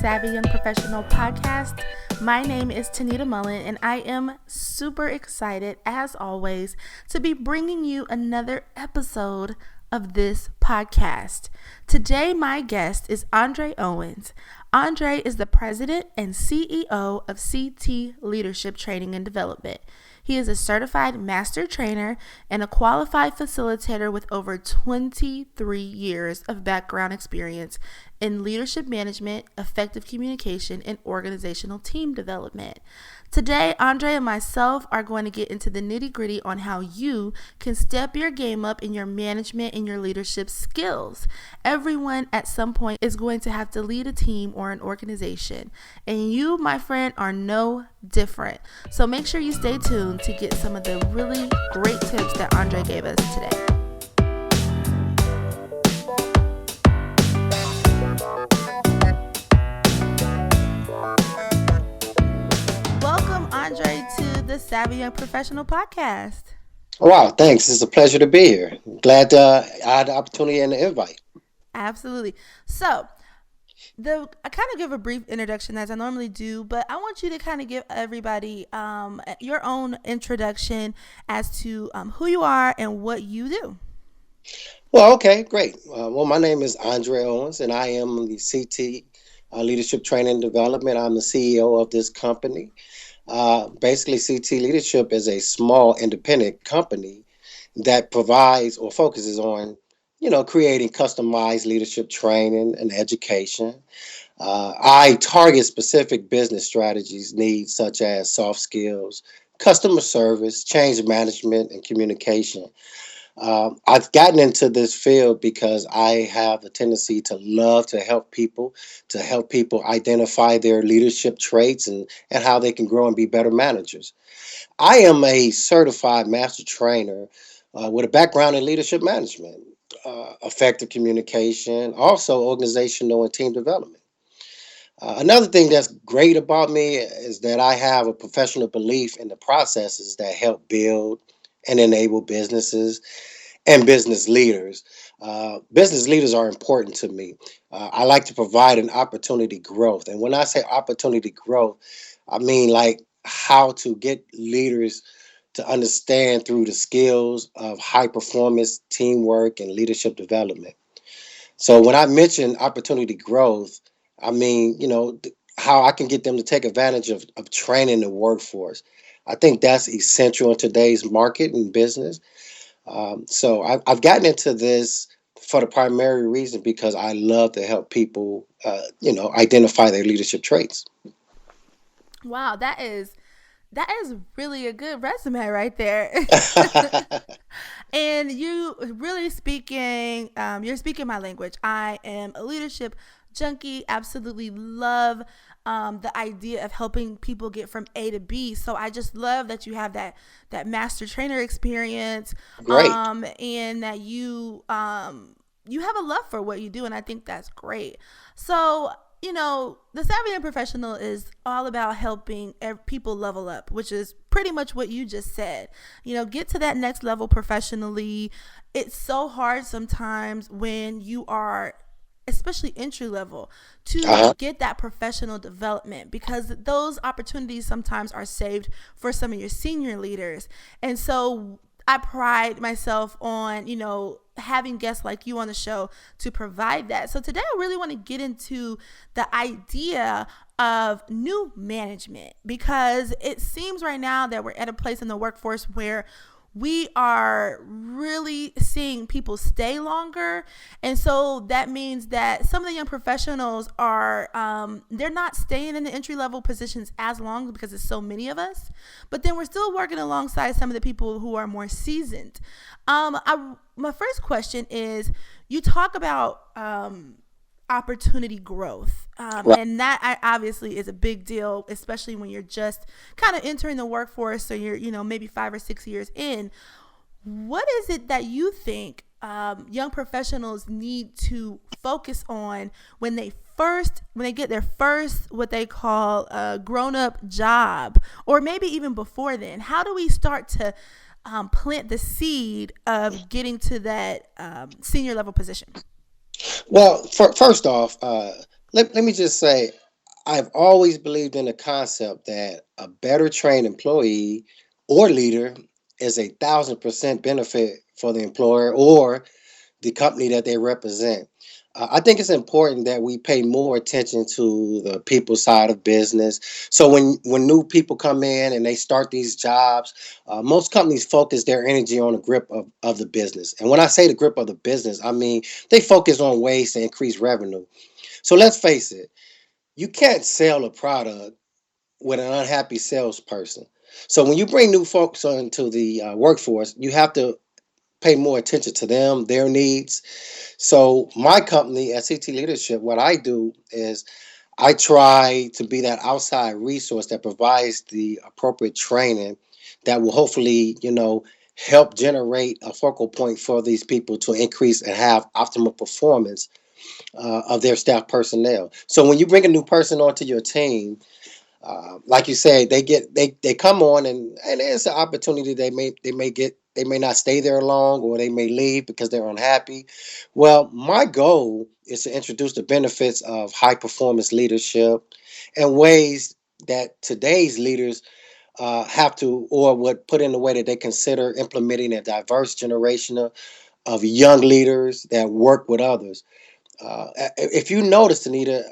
Savvy Young Professional podcast. My name is Tanida Mullen, and I am super excited, as always, to be bringing you another episode of this podcast. Today, my guest is Owens. Andre is the president and CEO of CT Leadership Training and Development. He is a certified master trainer and a qualified facilitator with over 23 years of background experience in leadership management, effective communication, and organizational team development. Today, Andre and myself are going to get into the nitty-gritty on how you can step your game up in your management and your leadership skills. Everyone at some point is going to have to lead a team or an organization, and you, my friend, are no different. So make sure you stay tuned to get some of the really great tips that Andre gave us today. Andre to the Savvy Young Professional podcast. Wow, thanks. It's a pleasure to be here. Glad I had the opportunity and the invite. Absolutely. So, I kind of give a brief introduction as I normally do, but I want you to kind of give everybody your own introduction as to who you are and what you do. Well, okay, great. My name is Andre Owens, and I am the CT Leadership Training and Development. I'm the CEO of this company. Basically, CT Leadership is a small independent company that provides or focuses on, creating customized leadership training and education. I target specific business strategies, needs such as soft skills, customer service, change management, and communication. I've gotten into this field because I have a tendency to love to help people identify their leadership traits and how they can grow and be better managers. I am a certified master trainer with a background in leadership management, effective communication, also organizational and team development. Another thing that's great about me is that I have a professional belief in the processes that help build and enable businesses and business leaders. Business leaders are important to me. I like to provide an opportunity growth. And when I say opportunity growth, I mean like how to get leaders to understand through the skills of high performance, teamwork, and leadership development. So when I mention opportunity growth, I mean, how I can get them to take advantage of training the workforce. I think that's essential in today's market and business. So I've gotten into this for the primary reason because I love to help people, identify their leadership traits. Wow, that is really a good resume right there. And you really speaking, you're speaking my language. I am a leadership junkie, absolutely love the idea of helping people get from A to B. So I just love that you have that master trainer experience. Great. And that you have a love for what you do, and I think that's great. So, the Savvy Young Professional is all about helping people level up, which is pretty much what you just said. Get to that next level professionally. It's so hard sometimes when you are, especially entry level, to get that professional development, because those opportunities sometimes are saved for some of your senior leaders. And so I pride myself on, having guests like you on the show to provide that. So today I really want to get into the idea of new management, because it seems right now that we're at a place in the workforce where we are really seeing people stay longer. And so that means that some of the young professionals are, they're not staying in the entry-level positions as long because there's so many of us. But then we're still working alongside some of the people who are more seasoned. My first question is, you talk about opportunity growth. Right. And that obviously is a big deal, especially when you're just kind of entering the workforce. So you're, maybe 5 or 6 years in. What is it that you think young professionals need to focus on when they get their first, what they call a grown-up job, or maybe even before then? How do we start to plant the seed of getting to that senior level position? Well, first off, let me just say I've always believed in the concept that a better trained employee or leader is 1,000% benefit for the employer or the company that they represent. I think it's important that we pay more attention to the people side of business. So when new people come in and they start these jobs, most companies focus their energy on the grip of the business. And when I say the grip of the business, I mean they focus on ways to increase revenue. So let's face it, you can't sell a product with an unhappy salesperson. So when you bring new folks into the workforce, you have to pay more attention to them, their needs. So my company at CT Leadership, what I do is I try to be that outside resource that provides the appropriate training that will hopefully, help generate a focal point for these people to increase and have optimal performance of their staff personnel. So when you bring a new person onto your team, like you said, they come on and there's an opportunity they may not stay there long or they may leave because they're unhappy. Well, my goal is to introduce the benefits of high performance leadership and ways that today's leaders have to or would put in the way that they consider implementing a diverse generation of young leaders that work with others. If you notice, Tanida,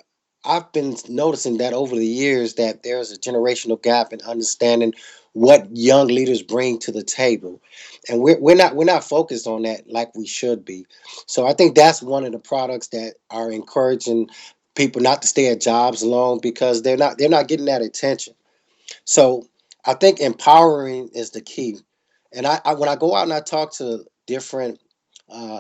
I've been noticing that over the years that there's a generational gap in understanding what young leaders bring to the table, and we're not focused on that like we should be. So I think that's one of the products that are encouraging people not to stay at jobs long because they're not getting that attention. So I think empowering is the key. And I when I go out and I talk to different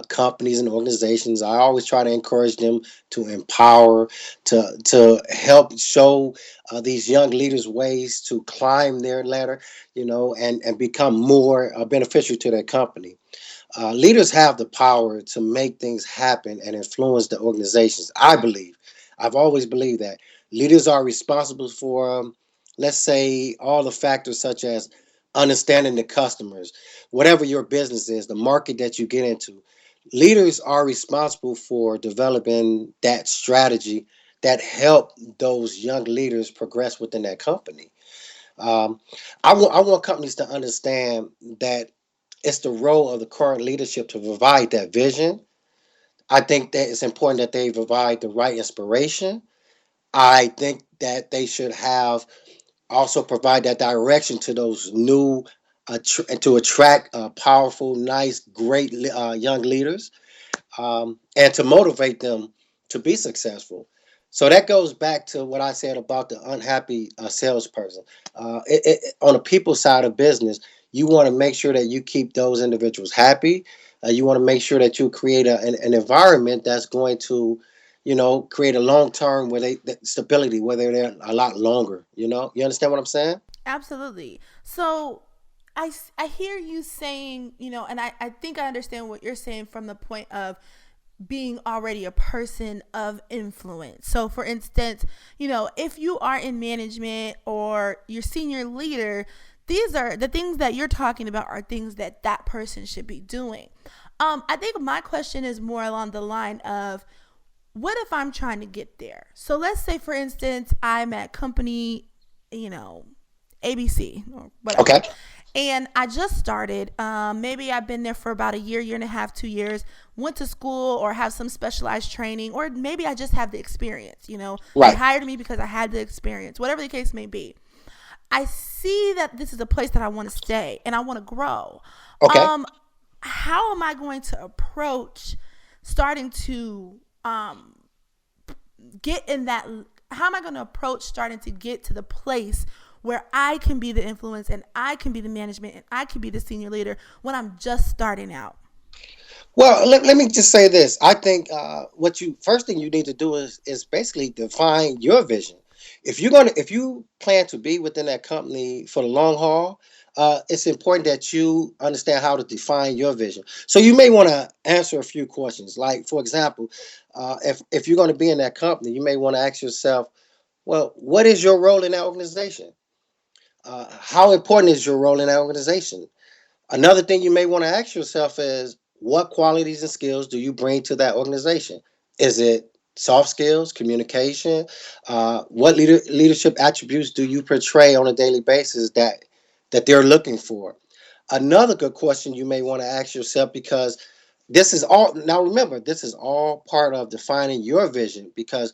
companies and organizations, I always try to encourage them to empower, to help show these young leaders ways to climb their ladder, and become more beneficial to their company. Leaders have the power to make things happen and influence the organizations. I believe. I've always believed that leaders are responsible for, let's say, all the factors such as understanding the customers, whatever your business is, the market that you get into. Leaders are responsible for developing that strategy that help those young leaders progress within that company. Um, I want companies to understand that it's the role of the current leadership to provide that vision. I think that it's important that they provide the right inspiration. I think that they should have also provide that direction to those new to attract powerful, nice, great young leaders, and to motivate them to be successful. So that goes back to what I said about the unhappy salesperson. On the people side of business, you want to make sure that you keep those individuals happy. You want to make sure that you create an environment that's going to, create a long term where that stability, where they're there a lot longer. You understand what I'm saying? Absolutely. So I hear you saying, and I think I understand what you're saying from the point of being already a person of influence. So, for instance, if you are in management or you're senior leader, these are the things that you're talking about are things that that person should be doing. I think my question is more along the line of what if I'm trying to get there? So let's say, for instance, I'm at company, you know, ABC or Okay. whatever. And I just started. Maybe I've been there for about a year, year and a half, 2 years. Went to school or have some specialized training, or maybe I just have the experience. They Right. hired me because I had the experience. Whatever the case may be, I see that this is a place that I want to stay and I want to grow. Okay. Um, how am I going to approach starting to get in that? How am I going to approach starting to get to the place where I can be the influence and I can be the management and I can be the senior leader when I'm just starting out? Well, let me just say this. I think what you first thing you need to do is basically define your vision. If you plan to be within that company for the long haul, it's important that you understand how to define your vision. So you may want to answer a few questions. Like, for example, if you're going to be in that company, you may want to ask yourself, well, what is your role in that organization? How important is your role in that organization? Another thing you may want to ask yourself is what qualities and skills do you bring to that organization? Is it soft skills, communication. What leadership attributes do you portray on a daily basis that they're looking for? Another good question you may want to ask yourself, because this is all, now remember, this is all part of defining your vision, because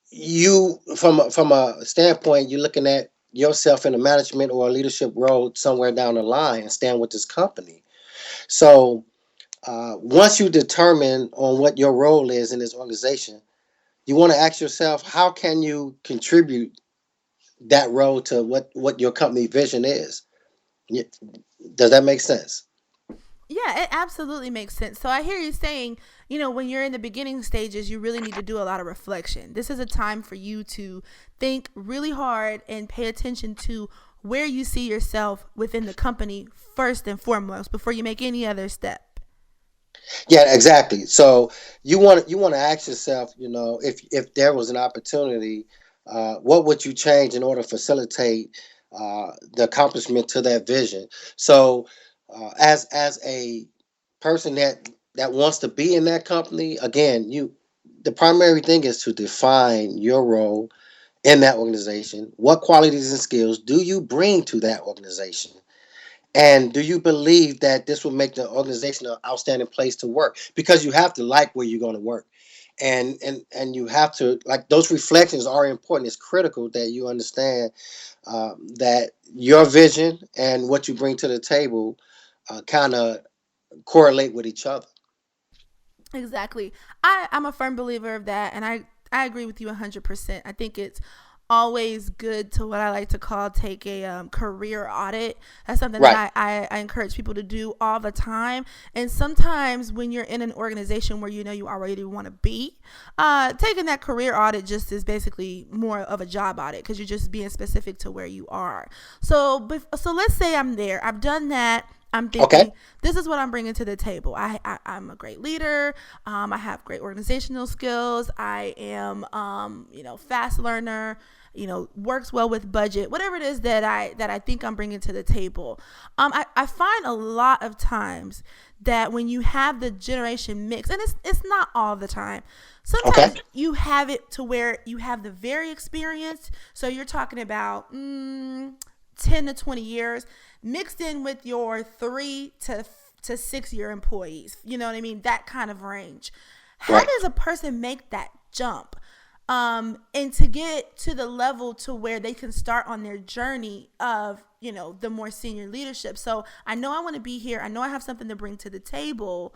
you, from a standpoint, you're looking at yourself in a management or a leadership role somewhere down the line and stand with this company. So once you determine on what your role is in this organization, you want to ask yourself, how can you contribute that role to what your company vision is? Does that make sense? Yeah, it absolutely makes sense. So I hear you saying, when you're in the beginning stages, you really need to do a lot of reflection. This is a time for you to think really hard and pay attention to where you see yourself within the company first and foremost before you make any other step. Yeah, exactly. So you want to ask yourself, if there was an opportunity, what would you change in order to facilitate the accomplishment to that vision? So, as a person that wants to be in that company, again, the primary thing is to define your role in that organization. What qualities and skills do you bring to that organization? And do you believe that this will make the organization an outstanding place to work? Because you have to like where you're going to work. And you have to, like, those reflections are important. It's critical that you understand that your vision and what you bring to the table kind of correlate with each other. Exactly. I'm a firm believer of that, and I agree with you 100%. I think it's always good to, what I like to call, take a career audit. That's something Right. that I encourage people to do all the time. And sometimes when you're in an organization where you already want to be, taking that career audit just is basically more of a job audit, because you're just being specific to where you are. So let's say I'm there. I've done that. I'm Okay. thinking, this is what I'm bringing to the table. I'm a great leader. I have great organizational skills. I am, fast learner. Works well with budget. Whatever it is that I think I'm bringing to the table. I find a lot of times that when you have the generation mix, and it's not all the time. Okay. Sometimes you have it to where you have the very experienced. So you're talking about 10 to 20 years mixed in with your 3 to 6 year employees. You know what I mean? That kind of range. How Right. does a person make that jump? And to get to the level to where they can start on their journey of, the more senior leadership. So I know I want to be here. I know I have something to bring to the table.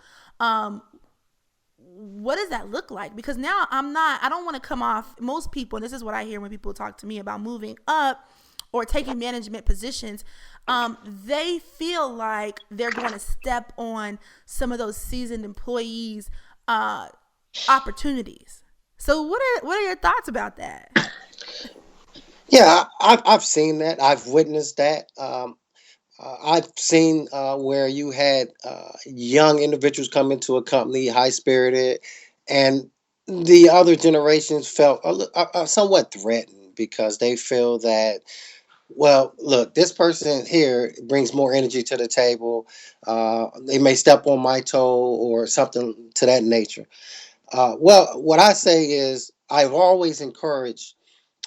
What does that look like? Because now I don't want to come off, most people, and this is what I hear when people talk to me about moving up or taking management positions, they feel like they're going to step on some of those seasoned employees' opportunities. So what are your thoughts about that? Yeah, I've seen that. I've witnessed that. I've seen where you had young individuals come into a company, high spirited, and the other generations felt somewhat threatened because they feel that, well, look, this person here brings more energy to the table. They may step on my toe or something to that nature. Well, what I say is, I've always encouraged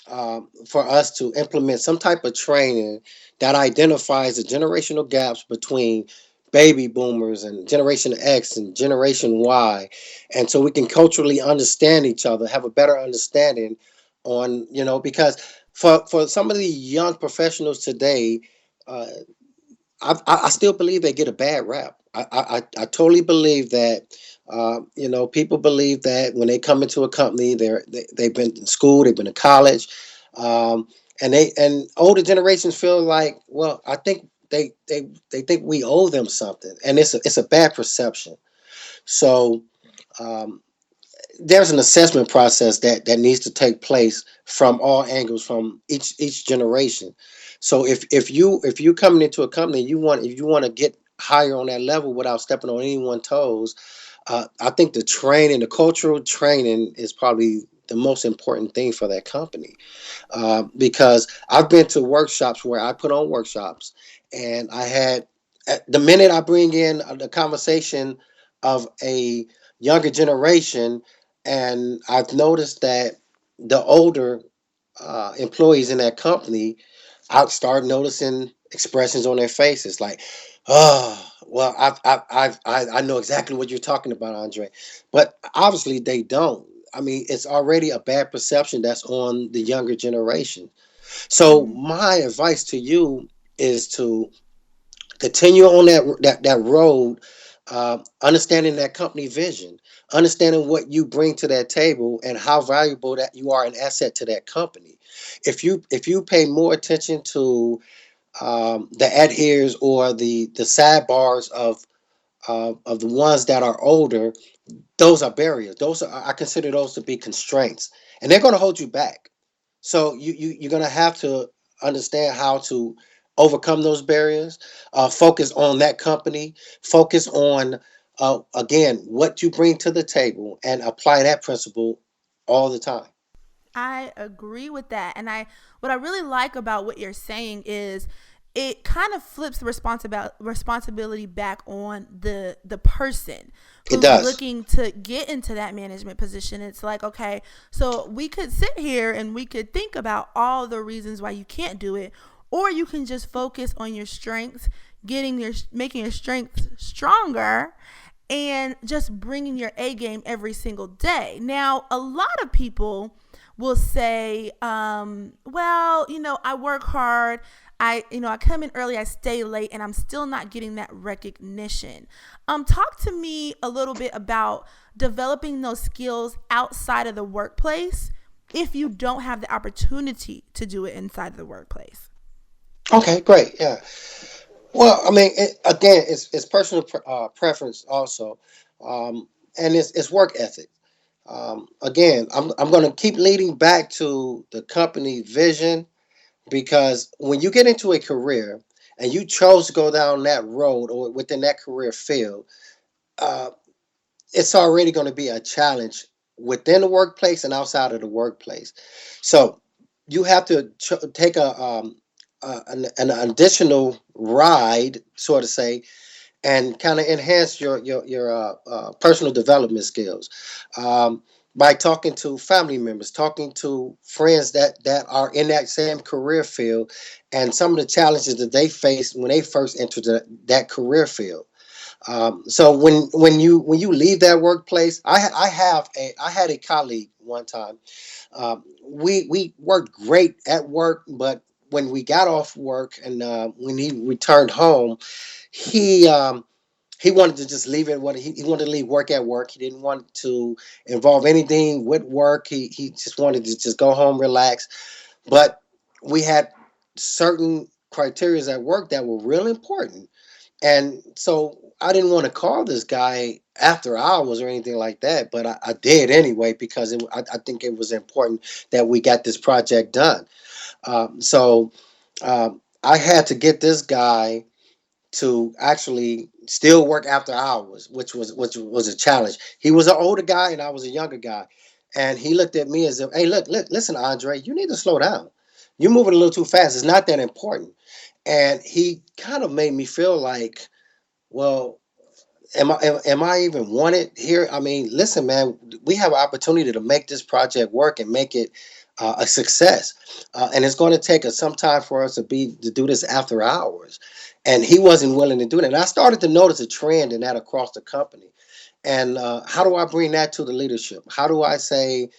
for us to implement some type of training that identifies the generational gaps between baby boomers and Generation X and Generation Y. And so we can culturally understand each other, have a better understanding on, because for some of the young professionals today, uh, I still believe they get a bad rap. I totally believe that. People believe that when they come into a company, they've been in school, they've been to college, um, and older generations feel like, well, I think they think we owe them something, and it's a bad perception. So um, there's an assessment process that needs to take place from all angles, from each generation. So if you coming into a company, if you want to get higher on that level without stepping on anyone's toes, I think the cultural training is probably the most important thing for that company, because I've been to workshops where I put on workshops, and I had, the minute I bring in the conversation of a younger generation, And I've noticed that the older employees in that company, I start noticing expressions on their faces like, oh, well, I know exactly what you're talking about, Andre. But obviously they don't. I mean, it's already a bad perception that's on the younger generation. So Mm-hmm. my advice to you is to continue on that road, understanding that company vision, understanding what you bring to that table, and how valuable that you are an asset to that company. If you pay more attention to the adheres or the sidebars of the ones that are older, those are barriers. Those are, I consider those to be constraints, and they're going to hold you back. So you're going to have to understand how to overcome those barriers. Focus on that company. Focus on again what you bring to the table, and apply that principle all the time. I agree with that. And I what I really like about what you're saying is it kind of flips the responsibility back on the person It who's does. looking to get into that management position. It's like, okay, so we could sit here and we could think about all the reasons why you can't do it, or you can just focus on your strengths, getting your making your strengths stronger, and just bringing your A game every single day. Now, a lot of people will say, well, I work hard. I come in early, I stay late, and I'm still not getting that recognition. Talk to me a little bit about developing those skills outside of the workplace if you don't have the opportunity to do it inside of the workplace. Okay, great. Yeah. Well, I mean, again, it's personal preference also, and it's work ethic. Again, I'm going to keep leading back to the company vision, because when you get into a career and you chose to go down that road or within that career field, uh, it's already going to be a challenge within the workplace and outside of the workplace. So you have to take an additional ride, so to say, and kind of enhance your personal development skills, um, by talking to family members, talking to friends that are in that same career field, and some of the challenges that they faced when they first entered that career field. So when you leave that workplace, I had a colleague one time. We worked great at work, but when we got off work and when he returned home, he um, he wanted to just leave it. He wanted to leave work at work. He didn't want to involve anything with work. He just wanted to just go home, relax. But we had certain criteria at work that were real important, and so I didn't want to call this guy after hours or anything like that, but I did anyway, because I think it was important that we got this project done. So I had to get this guy to actually still work after hours, which was a challenge. He was an older guy and I was a younger guy, and he looked at me as if, "Hey, look, listen, Andre, you need to slow down. You're moving a little too fast. It's not that important." And he kind of made me feel like, well, am I even wanted here? I mean, listen, man, we have an opportunity to make this project work and make it a success, and it's going to take us some time for us to do this after hours. And he wasn't willing to do that. And I started to notice a trend in that across the company. And how do I bring that to the leadership? How do I say,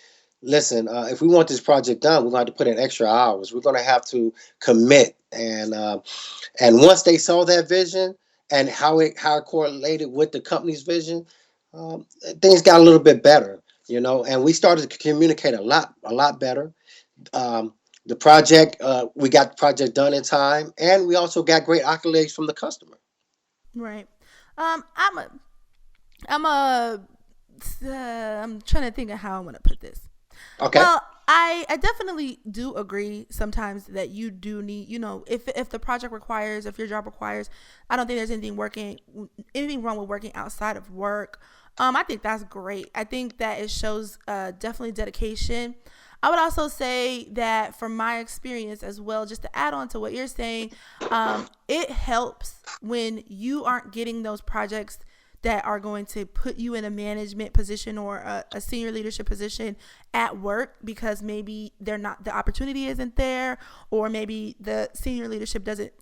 listen, if we want this project done, we're going to have to put in extra hours. We're going to have to commit, and once they saw that vision and how it correlated with the company's vision, um, things got a little bit better, and we started to communicate a lot better. Um, the project, we got the project done in time, and we also got great accolades from the customer. Right. I'm a, I'm a, I'm trying to think of how I want to put this. Okay. Well, I definitely do agree sometimes that you do need, if the project requires, if your job requires, I don't think there's anything wrong with working outside of work. I think that's great. I think that it shows definitely dedication. I would also say that from my experience as well, just to add on to what you're saying, it helps when you aren't getting those projects that are going to put you in a management position or a senior leadership position at work because maybe they're not, the opportunity isn't there, or maybe the senior leadership doesn't,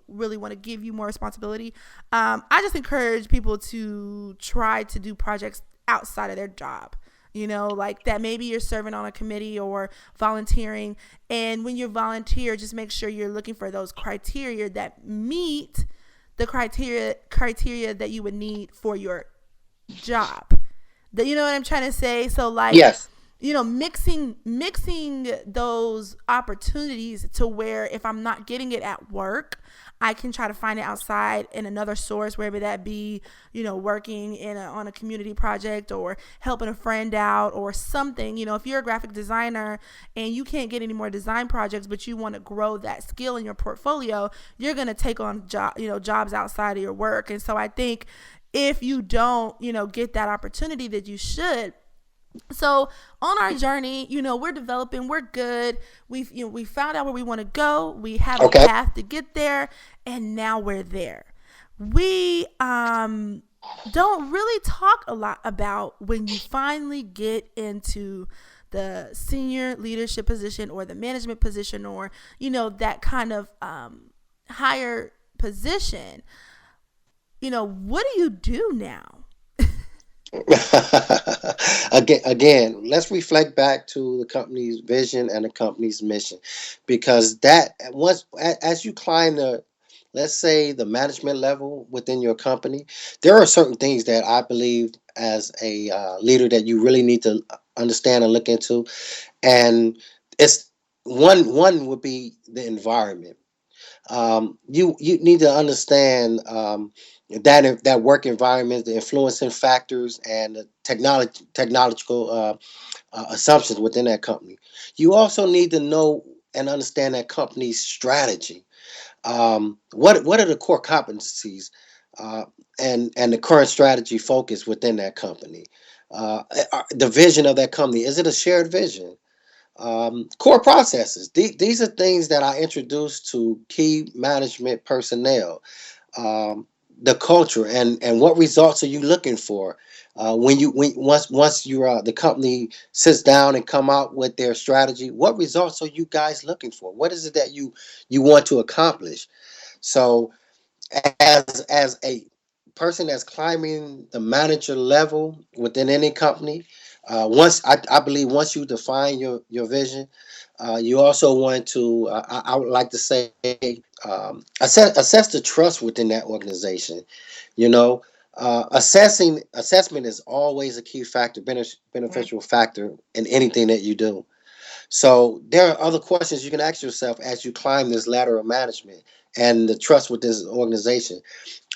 really want to give you more responsibility. I just encourage people to try to do projects outside of their job. Like that maybe you're serving on a committee or volunteering. And when you volunteer, just make sure you're looking for those criteria that meet the criteria that you would need for your job. You know what I'm trying to say? So like, Yes. mixing those opportunities to where if I'm not getting it at work, I can try to find it outside in another source, wherever that be, working on a community project or helping a friend out or something. If you're a graphic designer and you can't get any more design projects, but you want to grow that skill in your portfolio, you're going to take on jobs outside of your work. And so I think if you don't, get that opportunity that you should. So on our journey, we're developing, we're good. We found out where we want to go. We have a Okay. path to get there, and now we're there. We don't really talk a lot about when you finally get into the senior leadership position or the management position, or that kind of higher position. What do you do now? Again, let's reflect back to the company's vision and the company's mission, because that once as you climb the, let's say, the management level within your company, there are certain things that I believe as a leader that you really need to understand and look into, and it's one would be the environment. You need to understand that work environment, the influencing factors, and the technological assumptions within that company. You also need to know and understand that company's strategy. What are the core competencies uh, and the current strategy focus within that company? The vision of that company, is it a shared vision? Core processes. These are things that I introduced to key management personnel. Um, the culture and what results are you looking for when once the company sits down and come out with their strategy? What results are you guys looking for? What is it that you want to accomplish? So as a person that's climbing the manager level within any company, once I believe once you define your vision, you also want to I would like to say assess the trust within that organization. You know, assessment is always a key factor, beneficial factor in anything that you do. So there are other questions you can ask yourself as you climb this ladder of management and the trust with this organization.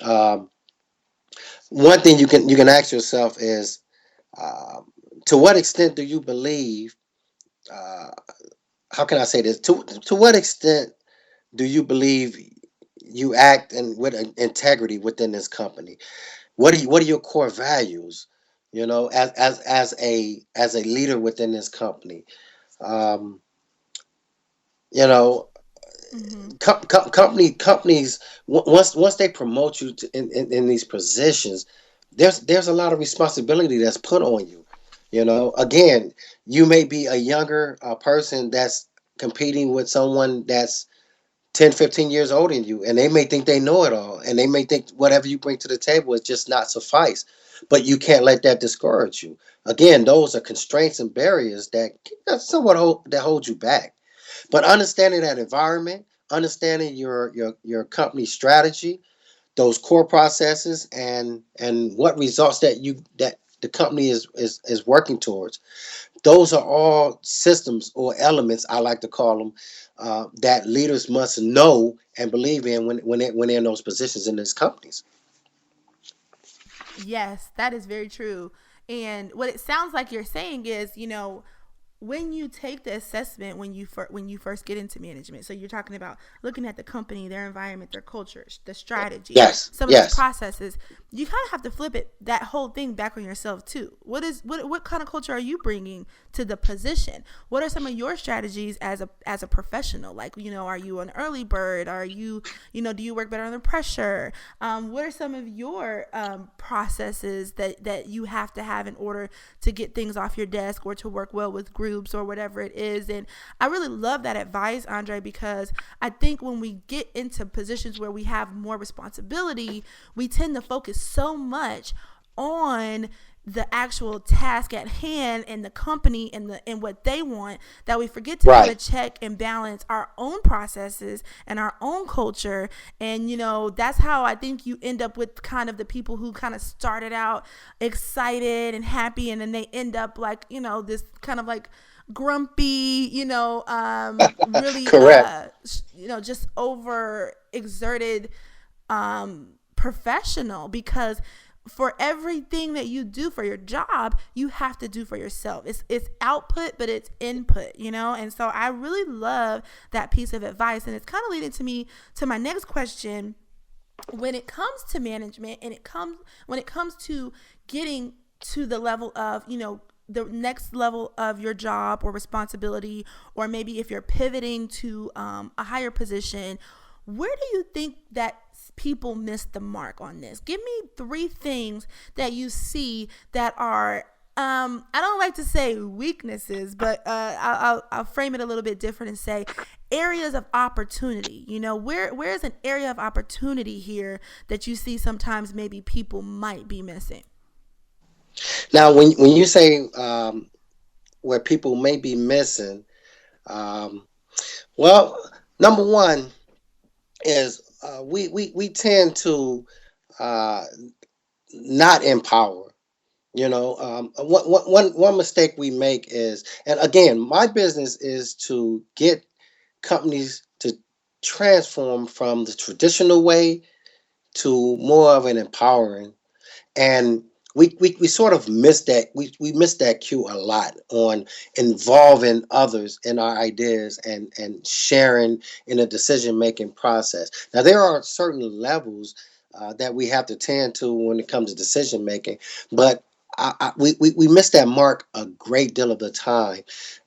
Um, One thing you can ask yourself is, um, to what extent do you believe? Uh, how can I say this? To what extent do you believe you act and with integrity within this company? What are your core values? As a leader within this company. Um, you know, Mm-hmm. companies once they promote you in these positions, there's a lot of responsibility that's put on you. Again, you may be a younger person that's competing with someone that's 10, 15 years older than you, and they may think they know it all, and they may think whatever you bring to the table is just not suffice. But you can't let that discourage you. Again, those are constraints and barriers that somewhat that hold you back. But understanding that environment, understanding your company strategy, those core processes, and what results that the company is working towards. Those are all systems or elements, I like to call them, that leaders must know and believe in when they're in those positions in these companies. Yes, that is very true. And what it sounds like you're saying is, when you take the assessment when you first get into management, so you're talking about looking at the company, their environment, their culture, the strategy, Yes, some of those yes, processes, you kind of have to flip it, that whole thing back on yourself too. What kind of culture are you bringing to the position? What are some of your strategies as a professional? Like, are you an early bird? Are you, do you work better under pressure? What are some of your processes that you have to have in order to get things off your desk or to work well with groups or whatever it is? And I really love that advice, Andre, because I think when we get into positions where we have more responsibility, we tend to focus so much on the actual task at hand and the company and what they want, that we forget to kind right. of check and balance our own processes and our own culture. And that's how I think you end up with kind of the people who kind of started out excited and happy, and then they end up like, this kind of like grumpy, really Correct. just over exerted professional, because for everything that you do for your job, you have to do for yourself. It's output, but it's input, And so I really love that piece of advice, and it's kind of leading to me to my next question. When it comes to management, and when it comes to getting to the level of, the next level of your job or responsibility, or maybe if you're pivoting to a higher position, where do you think that people miss the mark on this? Give me 3 things that you see that are, I don't like to say weaknesses, but I'll frame it a little bit different and say areas of opportunity. Where's an area of opportunity here that you see sometimes maybe people might be missing? Now, when you say where people may be missing, um, well, number one is we tend to uh, not empower. One mistake we make is, and again, my business is to get companies to transform from the traditional way to more of an empowering. And we sort of missed that. We missed that cue a lot on involving others in our ideas and sharing in a decision making process. Now there are certain levels that we have to tend to when it comes to decision making, but we miss that mark a great deal of the time,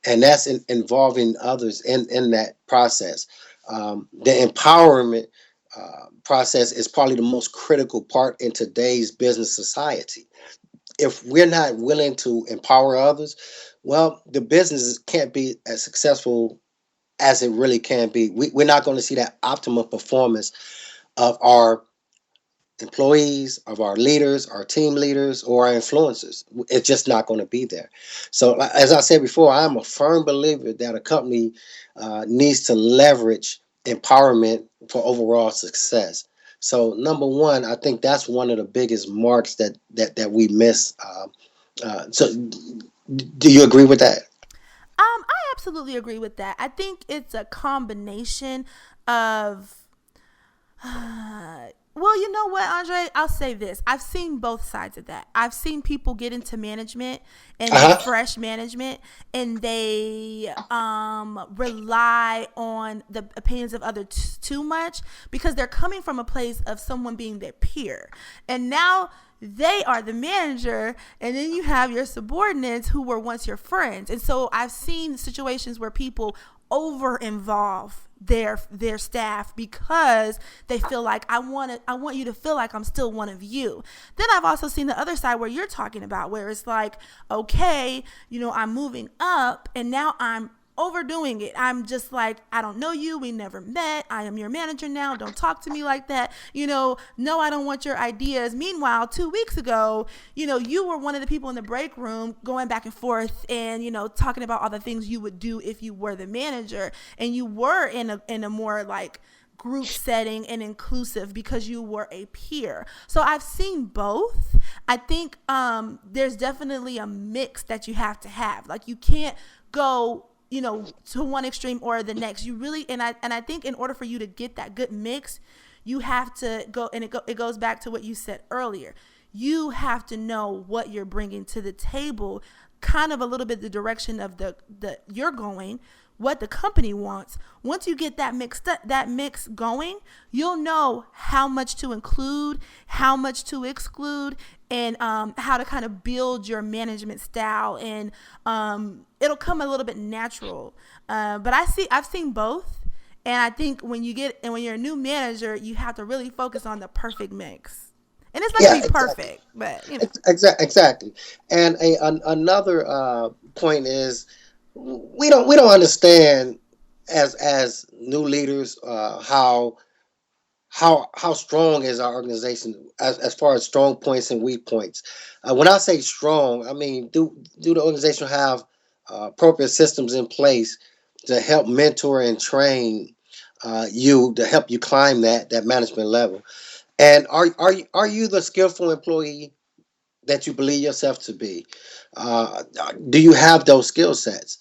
and that's involving others in that process. The empowerment process is probably the most critical part in today's business society. If we're not willing to empower others, well, the business can't be as successful as it really can be. We're not going to see that optimal performance of our employees, of our leaders, our team leaders, or our influencers. It's just not going to be there. So, as I said before, I'm a firm believer that a company needs to leverage empowerment for overall success. So, number one, I think that's one of the biggest marks that we miss. So, do you agree with that? I absolutely agree with that. I think it's a combination of well, you know what, Andre? I'll say this. I've seen both sides of that. I've seen people get into management and Uh huh. fresh management, and they rely on the opinions of others too much, because they're coming from a place of someone being their peer. And now they are the manager, and then you have your subordinates who were once your friends. And so I've seen situations where people over involve their staff because they feel like I want you to feel like I'm still one of you. Then I've also seen the other side where you're talking about, where it's like, okay, I'm moving up and now I'm overdoing it. I'm just like, I don't know you. We never met. I am your manager now. Don't talk to me like that. No, I don't want your ideas. Meanwhile, 2 weeks ago, you were one of the people in the break room going back and forth and, talking about all the things you would do if you were the manager. And you were in a more like group setting and inclusive because you were a peer. So I've seen both. I think there's definitely a mix that you have to have. Like, you can't go to one extreme or the next. You really, and I think in order for you to get that good mix, you have to go, and it goes back to what you said earlier. You have to know what you're bringing to the table kind of a little bit the direction of the you're going, what the company wants. Once you get that mix going, you'll know how much to include, how much to exclude, and how to kind of build your management style, and it'll come a little bit natural. But I've seen both, and I think when you're a new manager, you have to really focus on the perfect mix. And it's not Yeah, gonna be exactly. perfect, but you know. Exactly. And another point is we don't understand as new leaders how strong is our organization as far as strong points and weak points. When I say strong, I mean do the organization have appropriate systems in place to help mentor and train you to help you climb that management level? And are you the skillful employee that you believe yourself to be? Uh, do you have those skill sets?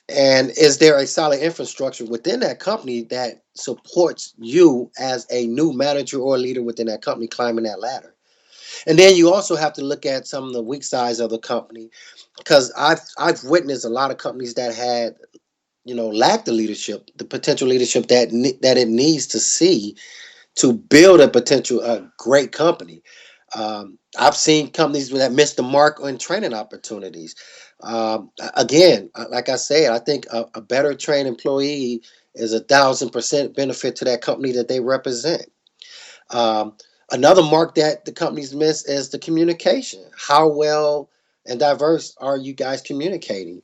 And is there a solid infrastructure within that company that supports you as a new manager or leader within that company climbing that ladder? And then you also have to look at some of the weak sides of the company, because I've witnessed a lot of companies that had lack the leadership, the potential leadership that it needs to see to build a potential great company. I've seen companies that miss the mark on training opportunities. Again, like I said, I think a better trained employee is 1,000% benefit to that company that they represent. Um, Another mark that the companies miss is the communication. How well and diverse are you guys communicating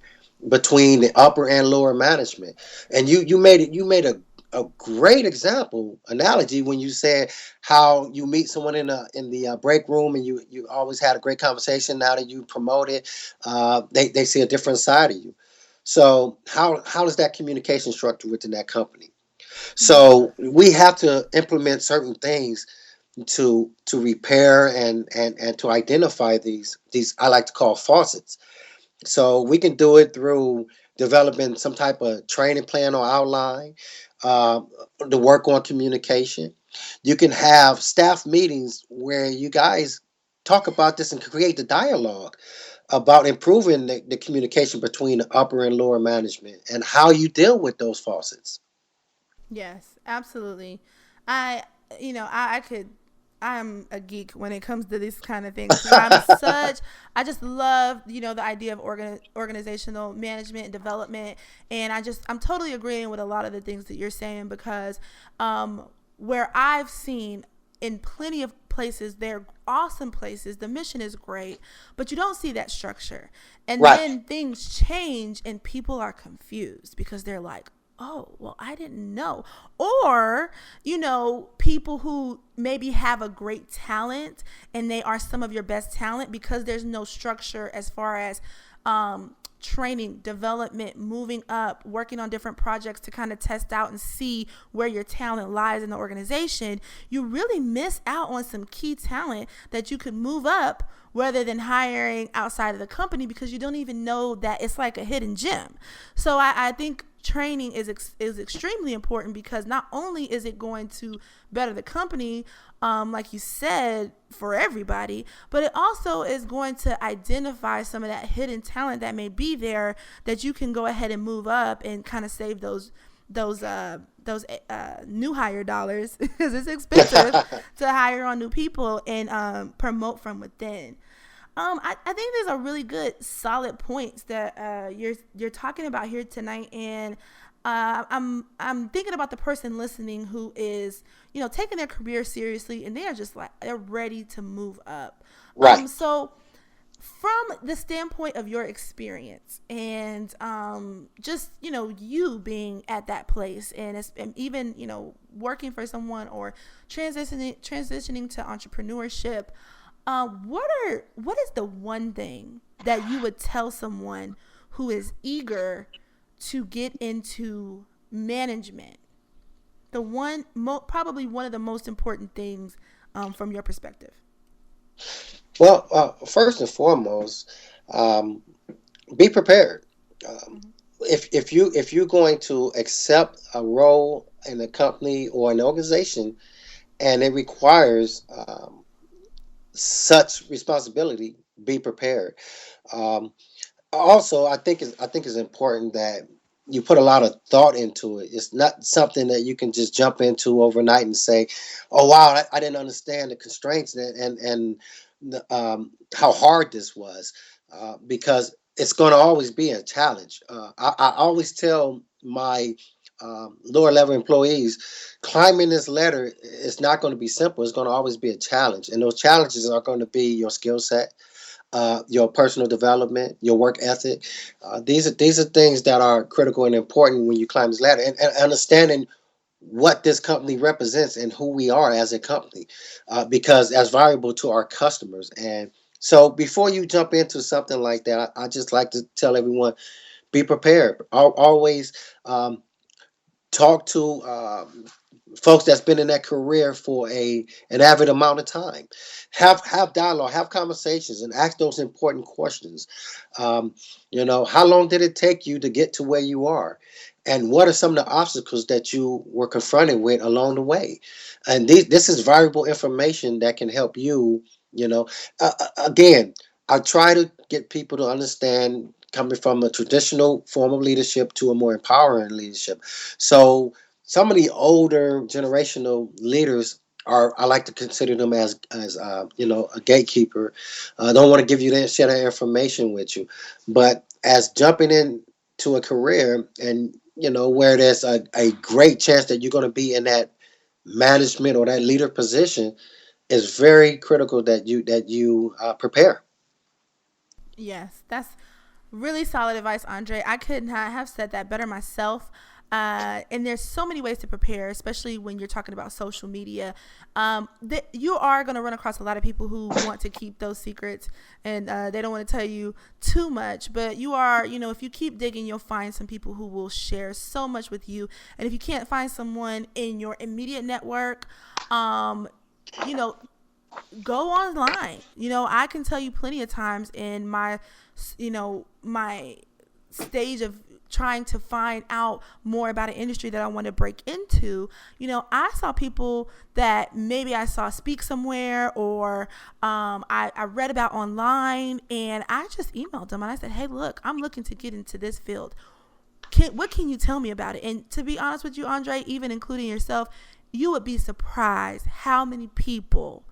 between the upper and lower management? And you made a great example analogy when you said how you meet someone in the break room, and you always had a great conversation. Now that you promoted, they see a different side of you. So how is that communication structure within that company? Mhm. So we have to implement certain things to repair and to identify these I like to call faucets. So we can do it through developing some type of training plan or outline, uh, to work on communication. You can have staff meetings where you guys talk about this and create the dialogue about improving the communication between the upper and lower management and how you deal with those faucets. Yes, absolutely. I, I could, I'm a geek when it comes to these kind of things because I just love, the idea of organizational management and development. And I'm totally agreeing with a lot of the things that you're saying because where I've seen in plenty of places, they're awesome places. The mission is great, but you don't see that structure. And Right. then things change and people are confused because they're like, oh, well, I didn't know. Or, people who maybe have a great talent and they are some of your best talent because there's no structure as far as training, development, moving up, working on different projects to kind of test out and see where your talent lies in the organization, you really miss out on some key talent that you could move up rather than hiring outside of the company because you don't even know that it's like a hidden gem. So I think training is extremely important because not only is it going to better the company, like you said, for everybody, but it also is going to identify some of that hidden talent that may be there that you can go ahead and move up and kind of save those new hire dollars because it's expensive to hire on new people and promote from within. I think these are really good, solid points that you're talking about here tonight, and I'm thinking about the person listening who is taking their career seriously, and they are just like they're ready to move up. Right. So from the standpoint of your experience and just you being at that place and even working for someone or transitioning to entrepreneurship, what is the one thing that you would tell someone who is eager to get into management? The probably one of the most important things from your perspective. Well, first and foremost, um, be prepared. Um, Mm-hmm. if you're going to accept a role in a company or an organization, and it requires such responsibility, be prepared. Um, Also, I think it's important that you put a lot of thought into it. It's not something that you can just jump into overnight and say, "Oh wow, I didn't understand the constraints and how hard this was," because it's going to always be a challenge. I always tell my lower level employees, climbing this ladder is not going to be simple. It's going to always be a challenge, and those challenges are going to be your skill set, your personal development, your work ethic. These are things that are critical and important when you climb this ladder, and understanding what this company represents and who we are as a company, because that's valuable to our customers. And so, before you jump into something like that, I just like to tell everyone: be prepared. Always talk to folks that's been in that career for an avid amount of time. Have dialogue, have conversations, and ask those important questions. Um, how long did it take you to get to where you are, and what are some of the obstacles that you were confronted with along the way? And this is valuable information that can help you. You know, again, I try to get people to understand coming from a traditional form of leadership to a more empowering leadership. So some of the older generational leaders are, I like to consider them as a gatekeeper. I don't want to give you that share that information with you, but as jumping into a career and where there's a great chance that you're going to be in that management or that leader position, is very critical that you prepare. Yes, that's really solid advice, Andre. I could not have said that better myself. And there's so many ways to prepare, especially when you're talking about social media. You are going to run across a lot of people who want to keep those secrets, and they don't want to tell you too much. But you are, if you keep digging, you'll find some people who will share so much with you. And if you can't find someone in your immediate network, um, you know, go online. I can tell you plenty of times in my stage of trying to find out more about an industry that I want to break into. I saw people that maybe I saw speak somewhere, or I read about online, and I just emailed them and I said, hey, look, I'm looking to get into this field. What can you tell me about it? And to be honest with you, Andre, even including yourself, you would be surprised how many people,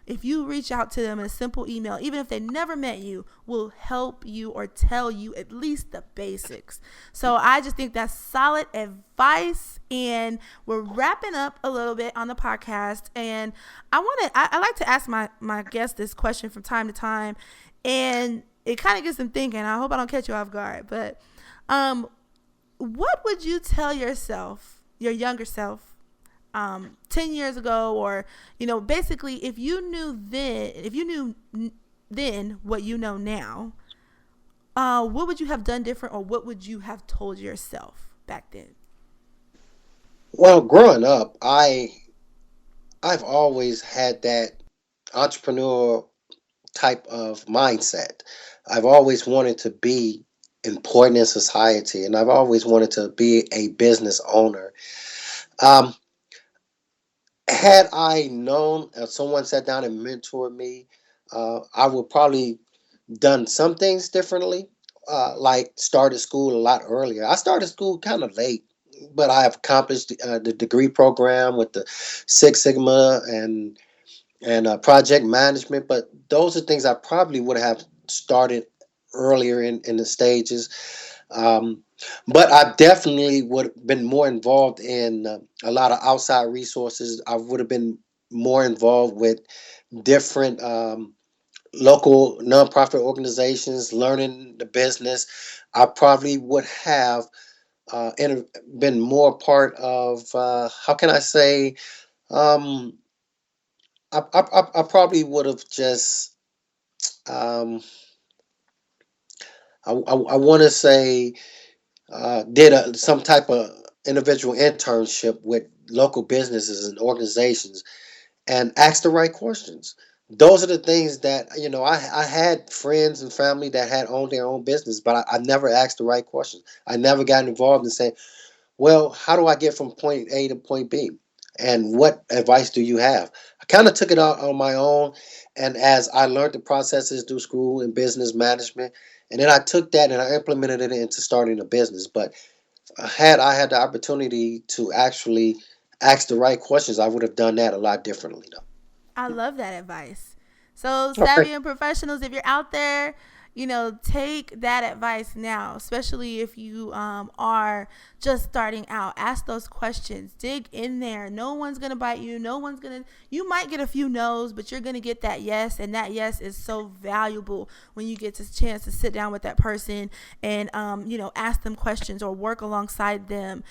if you reach out to them in a simple email, even if they never met you, will help you or tell you at least the basics. So I just think that's solid advice. And we're wrapping up a little bit on the podcast. And I like to ask my guests this question from time to time. And it kind of gets them thinking. I hope I don't catch you off guard. But um, what would you tell yourself, your younger self, 10 years ago, or basically, if you knew then what you know now, what would you have done different, or what would you have told yourself back then? Well, growing up, I've always had that entrepreneur type of mindset. I've always wanted to be important in society, and I've always wanted to be a business owner. Um, had I known, someone sat down and mentored me, I would probably done some things differently, like started school a lot earlier. I started school kind of late, but I have accomplished the degree program with the Six Sigma and project management. But those are things I probably would have started earlier in the stages. Um, but I definitely would have been more involved in a lot of outside resources. I would have been more involved with different local nonprofit organizations, learning the business. I probably would have been more part of, how can I say, um, I probably would have just, um, I want to say, did some type of individual internship with local businesses and organizations and asked the right questions. Those are the things that, I had friends and family that had owned their own business, but I never asked the right questions. I never got involved in saying, well, how do I get from point A to point B? And what advice do you have? I kind of took it out on my own. And as I learned the processes through school and business management, And then I took that and I implemented it into starting a business. But had I had the opportunity to actually ask the right questions, I would have done that a lot differently, I love that advice. So, though. Okay. savvy and professionals, if you're out there, take that advice now, especially if you are just starting out. Ask those questions, dig in there. No one's going to bite you. You might get a few no's, but you're going to get that yes. And that yes is so valuable when you get the chance to sit down with that person and, ask them questions or work alongside them.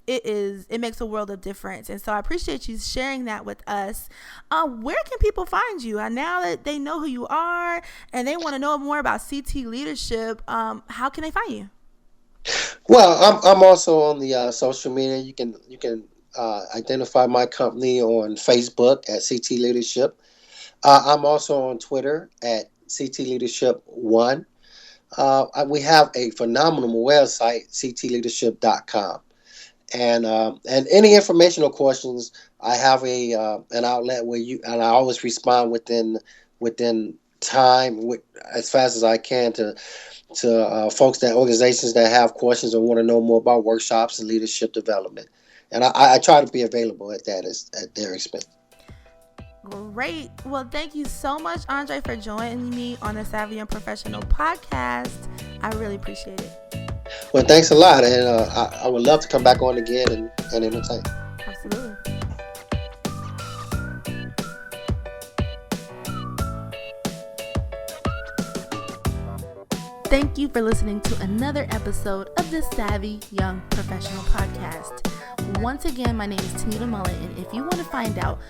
It makes a world of difference. And so I appreciate you sharing that with us. Where can people find you? Now that they know who you are and they want to know more about CT leadership, how can they find you? Well, I'm also on the social media. You can identify my company on Facebook at CT Leadership. I'm also on Twitter at CT Leadership One. We have a phenomenal website, ctleadership.com. And any informational questions, I have an outlet where I always respond within time, as fast as I can, to folks, organizations that have questions or want to know more about workshops and leadership development. And I try to be available at their expense. Great. Well, thank you so much, Andre, for joining me on the Savvy and Professional podcast. I really appreciate it. Well, thanks a lot, and I would love to come back on again and entertain. Absolutely. Thank you for listening to another episode of the Savvy Young Professional Podcast. Once again, my name is Tanida Mullen, and if you want to find out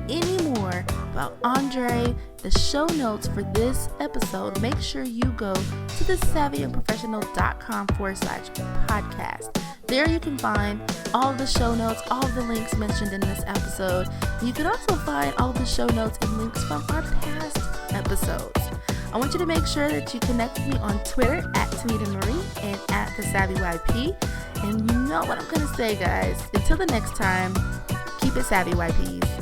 any more about Andre, the show notes for this episode, make sure you go to the savvyandprofessional.com/podcast. There you can find all the show notes, all of the links mentioned in this episode. You can also find all the show notes and links from our past episodes. I want you to make sure that you connect with me on Twitter at Tanida Marie and at the Savvy YP. And you know what I'm going to say, guys. Until the next time, keep it savvy, YPs.